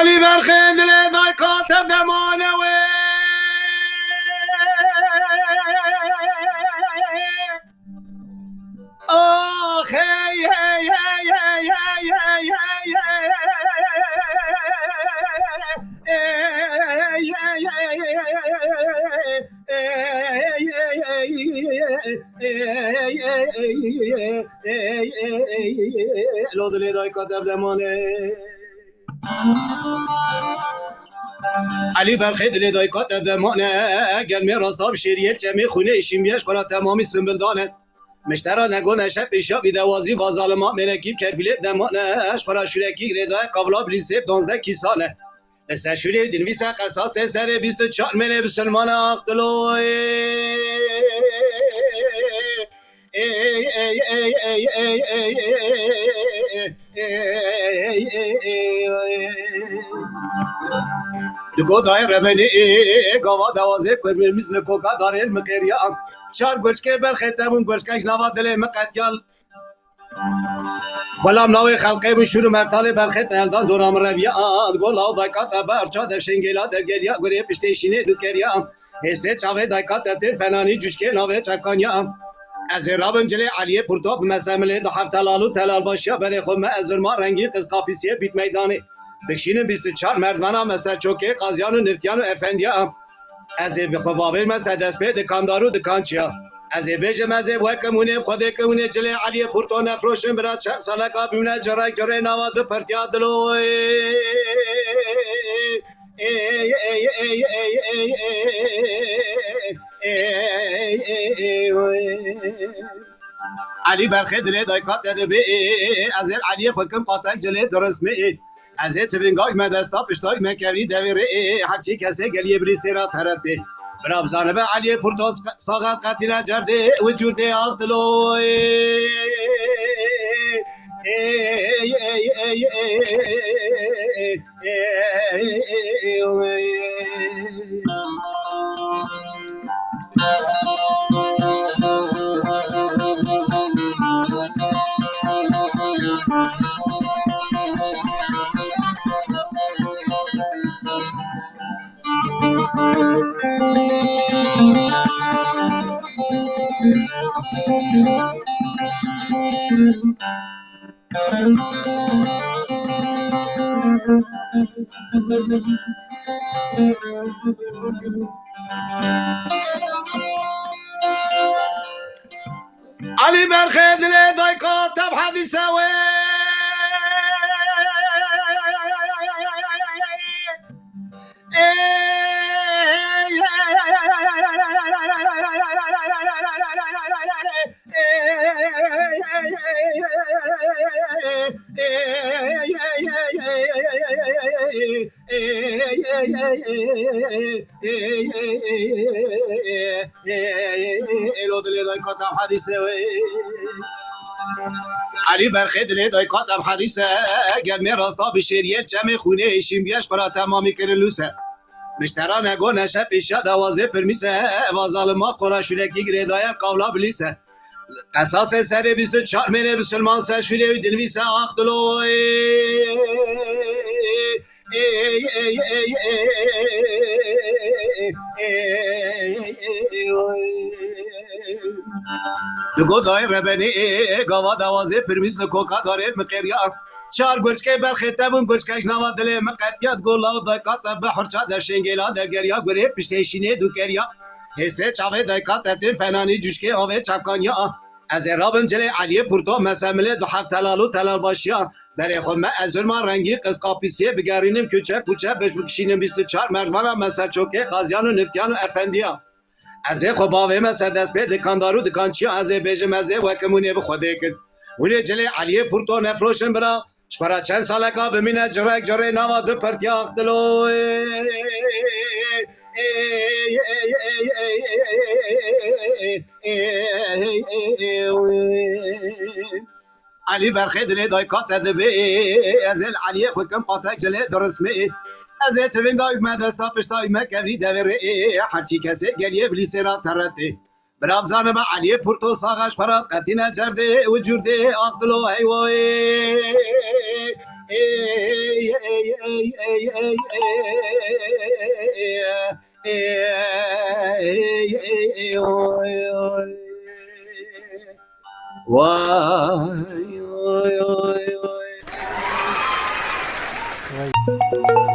علی برخی دل دای کاتب دمانه و آخ لو دل دای کاتب دمانه علی برخی دل دای کاتب دمانه گرمی راستاب شیریه چمی خونه ایشیم بیش قرار تمامی سنبلدانه مشترا نگونه شب پیشا بیدوازی و ظالما منکی کفیله دمانه قرار شورکی گریدای قبلا بلیسیب 12 کیسانه استشوری دنویس قصاص سر 24 منه بسلمان اقتلو دگو دای ربنی گاوا دوازه کرمیر مثل کوکا دارین مقیریا چار گوشکه برخیتمون گوشکش نوا دل مقتیال خلام نوی خلقه بشور مرتال برخیت الدان دورام رویان گولاو دایکات برچا دفشنگیلا دفگریا گوری پشتیشینه دوکریا حسه چاوه دایکات تیر فنانی جوشکه نوی چکانیا از رابن جلی علیه پورتوب مسامله دو هفت تلالو تلال باشیا برای خود از ما رنگی قز قاپیسیه بیت میدانه بکشین 24 مردمانا مثل چوکه قاضیان و نفتیان و افندیا از بخو بابر مثل دست به دکاندارو دکانچیا از بیجم از وکمونه خود کمونه جلی علیه پورتو نفروشن برات شب سالکا بیمونه جره نواد پرتیا دلو علی برخی دل دایکات دبی از علی خودکم قاطع جلی درست می از تفنگای مدستا پشتای مکوی دویره هرچی کسی گلیه بریسی را ترده برابزانه به علی پورتو ساقت قطینه جرده و جورده آقتلو علی برخی دل دای کاتب حدیثه و علی برخی دل دای کاتب حدیثه گرمی راستا بشیریه چمی خونه ایشیم بیش برا تمامی کرن لوسه مشترا نگو نشه پیشا دوازه پرمیسه و ظالما خورا شورکی گریدای قولا بلیسه قصاص سر 24 منه بسلمان سر شوری دنویسه آقتلو دگو دای ربنی گاوا دوازه پرمیس کوکا دارین مقیریا چار گوشکه برخیتمون گوشکش نوا دل مقتیات گولاو دایکات به حرچا دفشنگیلا دفگریا گوری پشتیشینه دوکریا حسه چاوه دایکات تیر فنانی جوشکه آوه چکانیا از رابن جلی علیه پورتو مسامله دو هفت تلالو تلال باشیا برای خود من از ما رنگی قز قاپیسیه بگرینیم کوچه بش بکشینیم 24 مردمانا مثل چوکه قاضیان و نفتیان و افندیا از خود باوه مثل دست به دکاندارو دکانچیا از بیجم از وکمونه بخوده کن ونه جلی علیه پورتو نفروشن برا شکرا چند سالکا بمینه جره نواد پرتیا اختلو علی برخی دل دای کات دبی از علی خودکم قاطع جلی درست می از تفنگای مدستا پشتای مکوی دویره هرچی کسی گلیه بلیسی را ترده برابزانه با علی پورتو ساقش فراد قطینه جرده و جورده آقتلو حیوه Vay, vay, vay, vay.